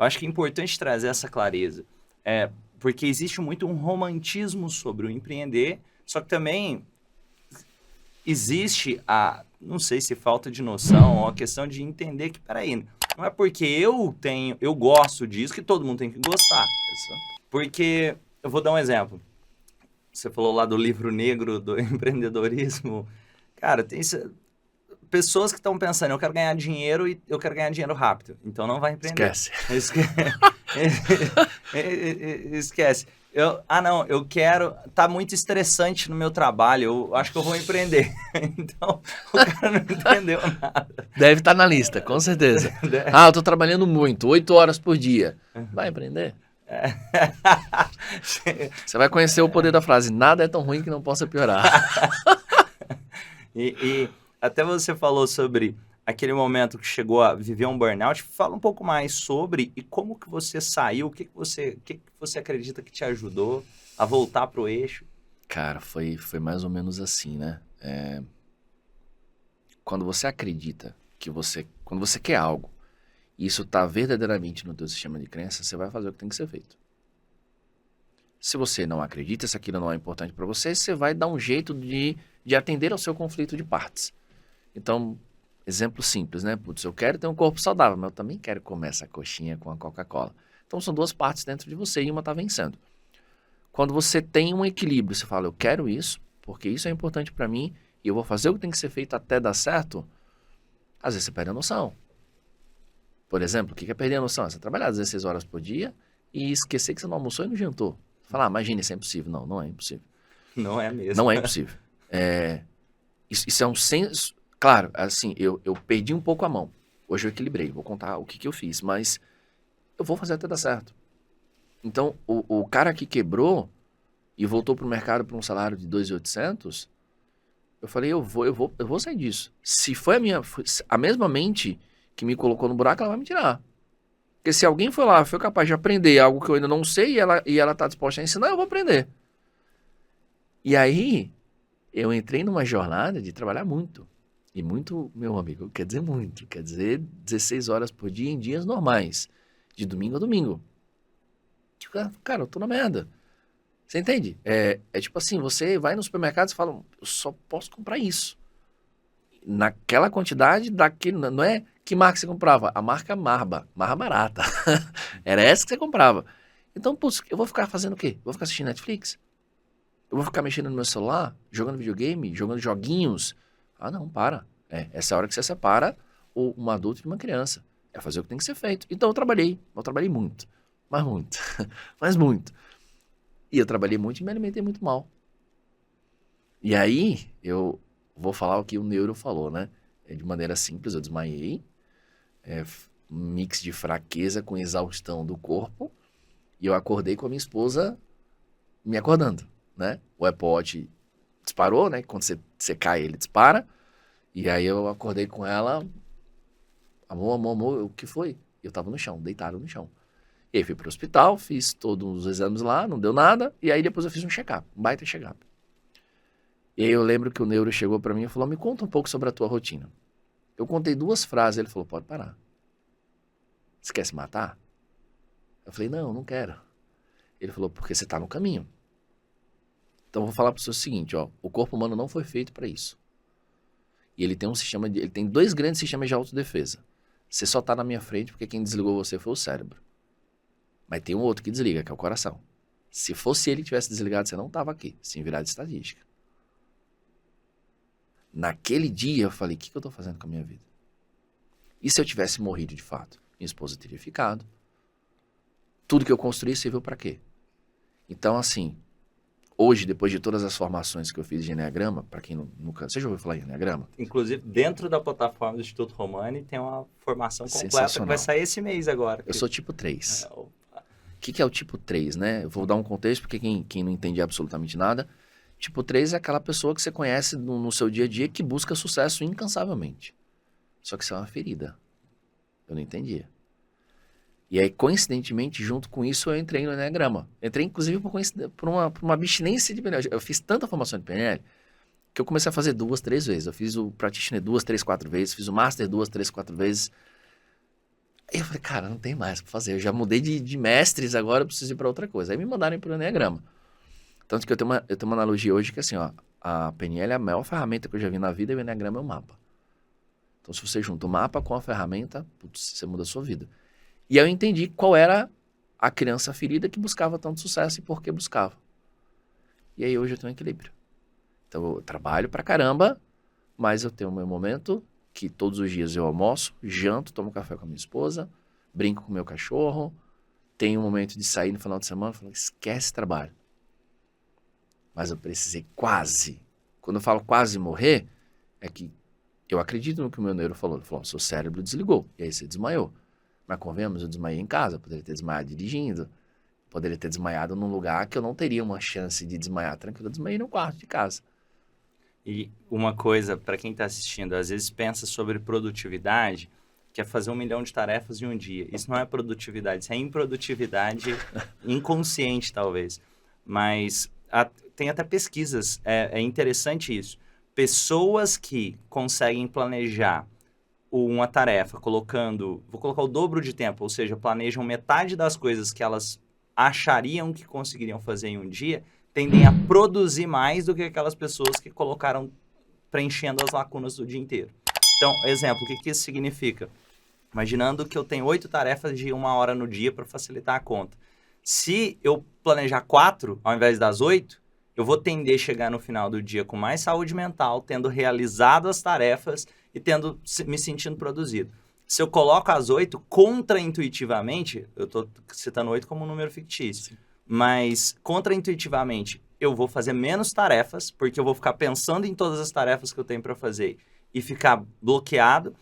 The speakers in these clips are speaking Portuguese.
Eu acho que é importante trazer essa clareza. Porque existe muito um romantismo sobre o empreender, só que também existe não sei se falta de noção, ou a questão de entender que, peraí, não é porque eu gosto disso que todo mundo tem que gostar. Porque, eu vou dar um exemplo. Você falou lá do livro negro do empreendedorismo. Cara, tem pessoas que estão pensando, eu quero ganhar dinheiro e eu quero ganhar dinheiro rápido. Então não vai empreender. Esquece. Esquece. Não, eu quero. Tá muito estressante no meu trabalho. Eu acho que eu vou empreender. Então, o cara não entendeu nada. Deve estar na lista, com certeza. Eu tô trabalhando muito, 8 horas por dia. Vai empreender? Você vai conhecer o poder da frase, nada é tão ruim que não possa piorar. E até você falou sobre aquele momento que chegou a viver um burnout. Fala um pouco mais sobre e como que você saiu, o que você acredita que te ajudou a voltar pro eixo? Cara, foi mais ou menos assim, né? Quando você acredita quando você quer algo, e isso tá verdadeiramente no teu sistema de crença, você vai fazer o que tem que ser feito. Se você não acredita, se aquilo não é importante para você, você vai dar um jeito de atender ao seu conflito de partes. Então, exemplo simples, né? Putz, eu quero ter um corpo saudável, mas eu também quero comer essa coxinha com a Coca-Cola. Então, são duas partes dentro de você e uma tá vencendo. Quando você tem um equilíbrio, você fala, eu quero isso, porque isso é importante para mim, e eu vou fazer o que tem que ser feito até dar certo, às vezes você perde a noção. Por exemplo, o que é perder a noção? É você trabalhar 16 horas por dia e esquecer que você não almoçou e não jantou. Falar, imagina, isso é impossível. Não, não é impossível. Não é mesmo. Não é impossível. Isso é um senso... Claro, assim, eu perdi um pouco a mão. Hoje eu equilibrei, vou contar o que eu fiz, mas eu vou fazer até dar certo. Então, o cara que quebrou e voltou pro mercado por um salário de 2.800, eu falei, eu vou sair disso. Se foi a mesma mente que me colocou no buraco, ela vai me tirar. Porque se alguém foi capaz de aprender algo que eu ainda não sei e ela tá disposta a ensinar, eu vou aprender. E aí, eu entrei numa jornada de trabalhar muito. E muito, meu amigo, quer dizer muito. Quer dizer 16 horas por dia em dias normais. De domingo a domingo. Tipo, cara, eu tô na merda. Você entende? É tipo assim, você vai no supermercado e fala, eu só posso comprar isso. Naquela quantidade, não é que marca você comprava? A marca Marba barata. Era essa que você comprava. Então, putz, eu vou ficar fazendo o quê? Vou ficar assistindo Netflix? Eu vou ficar mexendo no meu celular? Jogando videogame? Jogando joguinhos? Ah, não, para. Essa é a hora que você separa um adulto de uma criança. É fazer o que tem que ser feito. Então, eu trabalhei muito. Mas muito. Mas muito. E eu trabalhei muito e me alimentei muito mal. E aí, eu vou falar o que o neuro falou, né? De maneira simples, eu desmaiei. Um mix de fraqueza com exaustão do corpo. E eu acordei com a minha esposa me acordando, né? O Apple Watch disparou, né? Quando você cai, ele dispara. E aí eu acordei com ela. Amor, o que foi? Eu tava no chão, deitado no chão. E aí fui pro hospital, fiz todos os exames lá, não deu nada. E aí depois eu fiz um check-up, um baita check-up. E aí eu lembro que o neuro chegou pra mim e falou, me conta um pouco sobre a tua rotina. Eu contei 2 frases, ele falou, pode parar. Você quer se matar? Eu falei, não quero. Ele falou, porque você tá no caminho. Então eu vou falar para você o seguinte, ó, o corpo humano não foi feito para isso. E ele tem 2 grandes sistemas de autodefesa. Você só tá na minha frente porque quem desligou você foi o cérebro. Mas tem um outro que desliga, que é o coração. Se fosse ele que tivesse desligado, você não tava aqui, sem virar de estatística. Naquele dia eu falei, o que eu tô fazendo com a minha vida? E se eu tivesse morrido de fato? Minha esposa teria ficado. Tudo que eu construí serviu para quê? Então, assim, hoje, depois de todas as formações que eu fiz de Enneagrama, para quem nunca... Você já ouviu falar em Enneagrama? Inclusive, dentro da plataforma do Instituto Romani, tem uma formação completa que vai sair esse mês agora. Eu sou tipo 3. O que é o tipo 3, né? Eu vou dar um contexto, porque quem não entende absolutamente nada. Tipo 3 é aquela pessoa que você conhece no seu dia a dia que busca sucesso incansavelmente. Só que isso é uma ferida. Eu não entendia. E aí, coincidentemente, junto com isso, eu entrei no Enneagrama. Entrei, inclusive, por uma abstinência de PNL. Eu fiz tanta formação de PNL que eu comecei a fazer 2, 3 vezes. Eu fiz o Practitioner 2, 3, 4 vezes. Fiz o Master 2, 3, 4 vezes. Aí eu falei, cara, não tem mais pra fazer. Eu já mudei de mestres, agora eu preciso ir pra outra coisa. Aí me mandaram pro Enneagrama. Tanto que eu tenho uma analogia hoje que assim, ó, a PNL é a maior ferramenta que eu já vi na vida e o Enneagrama é o mapa. Então se você junta o mapa com a ferramenta, putz, você muda a sua vida. E aí eu entendi qual era a criança ferida que buscava tanto sucesso e por que buscava. E aí hoje eu tenho um equilíbrio. Então eu trabalho pra caramba, mas eu tenho o meu momento que todos os dias eu almoço, janto, tomo café com a minha esposa, brinco com o meu cachorro, tenho um momento de sair no final de semana e falo, esquece trabalho. Mas eu precisei quase. Quando eu falo quase morrer, é que eu acredito no que o meu neuro falou. Ele falou, seu cérebro desligou, e aí você desmaiou. Mas convenhamos, eu desmaiei em casa, poderia ter desmaiado dirigindo, poderia ter desmaiado num lugar que eu não teria uma chance de desmaiar tranquilo. Eu desmaiei no quarto de casa. E uma coisa, para quem está assistindo, às vezes pensa sobre produtividade, que é fazer 1 milhão de tarefas em um dia. Isso não é produtividade, isso é improdutividade inconsciente, talvez. Mas tem até pesquisas, é interessante isso. Pessoas que conseguem planejar uma tarefa vou colocar o dobro de tempo, ou seja, planejam metade das coisas que elas achariam que conseguiriam fazer em um dia, tendem a produzir mais do que aquelas pessoas que colocaram preenchendo as lacunas do dia inteiro. Então, exemplo, o que isso significa? Imaginando que eu tenho 8 tarefas de 1 hora no dia para facilitar a conta. Se eu planejar 4 ao invés das 8, eu vou tender a chegar no final do dia com mais saúde mental, tendo realizado as tarefas e me sentindo produzido. Se eu coloco as 8, contraintuitivamente, eu estou citando 8 como um número fictício, sim, mas contraintuitivamente eu vou fazer menos tarefas, porque eu vou ficar pensando em todas as tarefas que eu tenho para fazer e ficar bloqueado.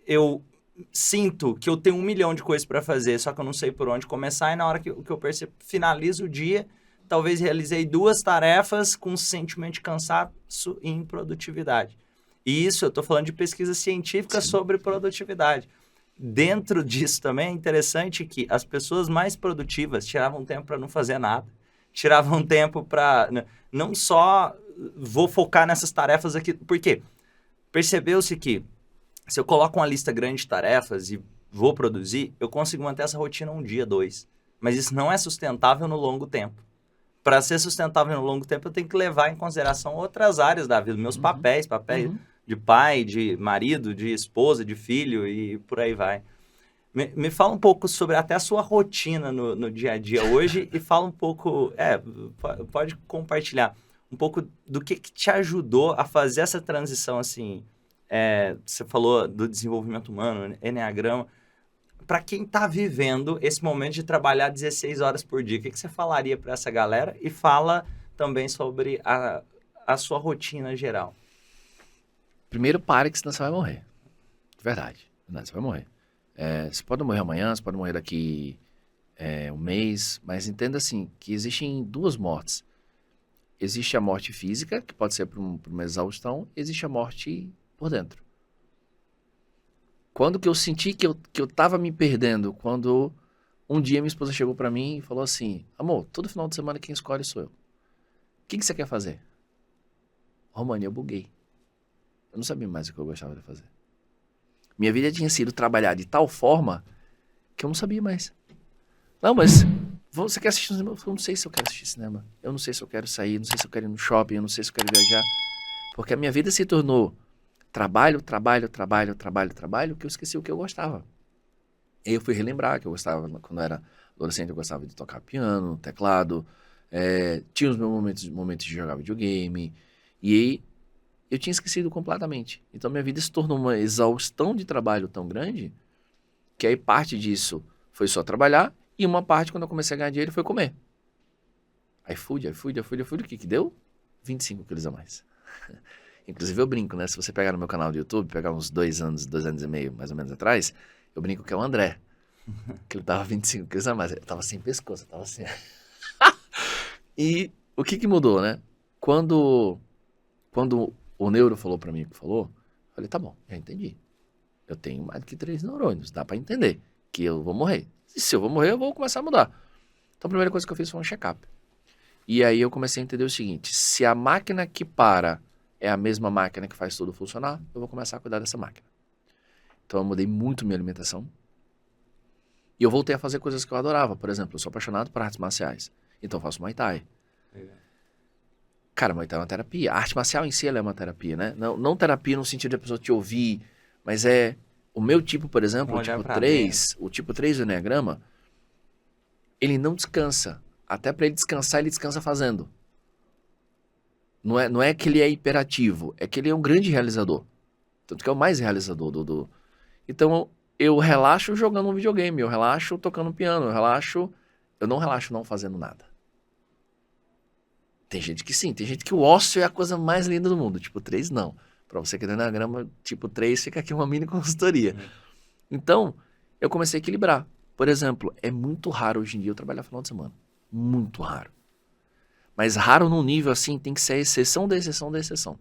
Eu sinto que eu tenho 1 milhão de coisas para fazer, só que eu não sei por onde começar, e na hora que eu percebo, finalizo o dia, talvez realizei 2 tarefas com um sentimento de cansaço e improdutividade. E isso, eu estou falando de pesquisa científica, sim, sobre produtividade. Dentro disso também é interessante que as pessoas mais produtivas tiravam tempo para não fazer nada. Tiravam tempo para... Não só vou focar nessas tarefas aqui. Por quê? Percebeu-se que se eu coloco uma lista grande de tarefas e vou produzir, eu consigo manter essa rotina 1 dia, 2. Mas isso não é sustentável no longo tempo. Para ser sustentável no longo tempo, eu tenho que levar em consideração outras áreas da vida, meus papéis de pai, de marido, de esposa, de filho e por aí vai. Me fala um pouco sobre até a sua rotina no dia a dia hoje e fala um pouco, pode compartilhar um pouco do que te ajudou a fazer essa transição, assim, você falou do desenvolvimento humano, Enneagrama, para quem está vivendo esse momento de trabalhar 16 horas por dia, o que você falaria para essa galera? E fala também sobre a sua rotina geral. Primeiro, pare que senão você vai morrer. De verdade. Não, você vai morrer. Você pode morrer amanhã, você pode morrer daqui 1 mês, mas entenda assim, que existem 2 mortes. Existe a morte física, que pode ser por uma exaustão, existe a morte por dentro. Quando que eu senti que eu tava me perdendo? Quando um dia minha esposa chegou pra mim e falou assim, amor, todo final de semana quem escolhe sou eu. O que você quer fazer? Romani, eu buguei. Eu não sabia mais o que eu gostava de fazer. Minha vida tinha sido trabalhar de tal forma que eu não sabia mais. Não, mas você quer assistir cinema? Eu não sei se eu quero assistir cinema. Eu não sei se eu quero sair, não sei se eu quero ir no shopping, eu não sei se eu quero viajar. Porque a minha vida se tornou trabalho, que eu esqueci o que eu gostava. E aí eu fui relembrar que eu gostava, quando eu era adolescente, eu gostava de tocar piano, teclado, tinha os meus momentos de jogar videogame, e aí eu tinha esquecido completamente. Então minha vida se tornou uma exaustão de trabalho tão grande, que aí parte disso foi só trabalhar, e uma parte, quando eu comecei a ganhar dinheiro, foi comer. iFood, o que deu? 25 quilos a mais. Inclusive eu brinco, né? Se você pegar no meu canal do YouTube, pegar uns 2 anos e meio, mais ou menos atrás, eu brinco que é o André. Que ele tava 25 quilos a mais. Ele tava sem pescoço, tava assim. E o que mudou, né? Quando o neuro falou pra mim o que falou, eu falei, tá bom, já entendi. Eu tenho mais do que 3 neurônios, dá pra entender que eu vou morrer. E se eu vou morrer, eu vou começar a mudar. Então a primeira coisa que eu fiz foi um check-up. E aí eu comecei a entender o seguinte, se a máquina que para é a mesma máquina que faz tudo funcionar, eu vou começar a cuidar dessa máquina. Então eu mudei muito minha alimentação, E eu voltei a fazer coisas que eu adorava. Por exemplo, eu sou apaixonado por artes marciais. Então eu faço Muay Thai. Legal. Cara, Muay Thai é uma terapia. A arte marcial em si ela é uma terapia, né? Não terapia no sentido de a pessoa te ouvir, mas é... O meu tipo, por exemplo, Olhar o tipo pra 3, o tipo 3 do Enneagrama, ele não descansa. Até pra ele descansar, ele descansa fazendo. Não é que ele é hiperativo, é que ele é um grande realizador. Tanto que é o mais realizador do... Então, eu relaxo jogando um videogame, eu relaxo tocando piano, eu relaxo... Eu não relaxo não fazendo nada. Tem gente que sim, tem gente que o ócio é a coisa mais linda do mundo. Tipo 3, não. Pra você que é do Enneagrama, tipo 3, fica aqui uma mini consultoria. Então, eu comecei a equilibrar. Por exemplo, é muito raro hoje em dia eu trabalhar final de semana. Muito raro. Mas raro num nível assim, tem que ser a exceção da exceção da exceção.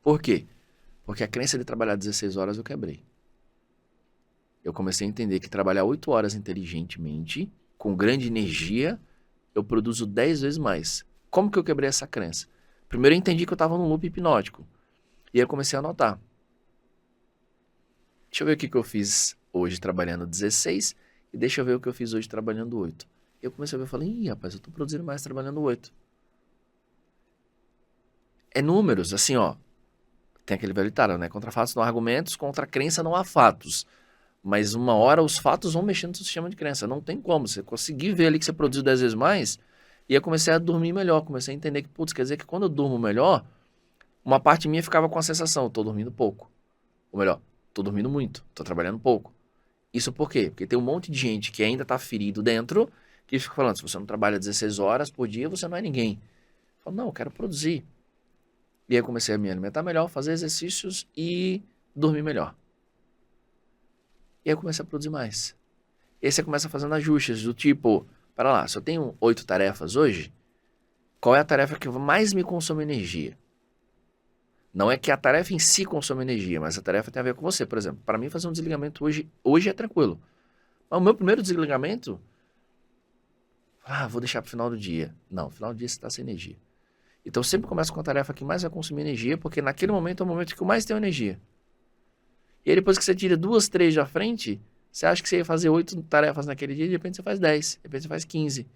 Por quê? Porque a crença de trabalhar 16 horas eu quebrei. Eu comecei a entender que trabalhar 8 horas inteligentemente, com grande energia, eu produzo 10 vezes mais. Como que eu quebrei essa crença? Primeiro eu entendi que eu estava num loop hipnótico. E aí eu comecei a anotar. Deixa eu ver o que eu fiz hoje trabalhando 16 e deixa eu ver o que eu fiz hoje trabalhando 8. Eu comecei a ver e falei, ih, rapaz, eu tô produzindo mais trabalhando 8. É números, assim, ó. Tem aquele velho ditado, né? Contra fatos não há argumentos, contra crença não há fatos. Mas uma hora os fatos vão mexendo no seu sistema de crença. Não tem como. Você conseguir ver ali que você produziu 10 vezes mais, e eu comecei a dormir melhor. Comecei a entender que, putz, quer dizer que quando eu durmo melhor, uma parte minha ficava com a sensação, tô dormindo pouco. Ou melhor, tô dormindo muito, tô trabalhando pouco. Isso por quê? Porque tem um monte de gente que ainda tá ferido dentro, que fica falando, se você não trabalha 16 horas por dia, você não é ninguém. Eu falo, não, eu quero produzir. E aí eu comecei a me alimentar melhor, fazer exercícios e dormir melhor. E aí eu comecei a produzir mais. E aí você começa fazendo ajustes do tipo, para lá, se eu tenho 8 tarefas hoje, qual é a tarefa que mais me consome energia? Não é que a tarefa em si consome energia, mas a tarefa tem a ver com você. Por exemplo, para mim fazer um desligamento hoje é tranquilo. Mas o meu primeiro desligamento, vou deixar para o final do dia. Não, no final do dia você está sem energia. Então eu sempre começo com a tarefa que mais vai consumir energia, porque naquele momento é o momento que eu mais tenho energia. E aí depois que você tira 2, 3 da frente, você acha que você ia fazer 8 tarefas naquele dia, de repente você faz 10, de repente você faz 15.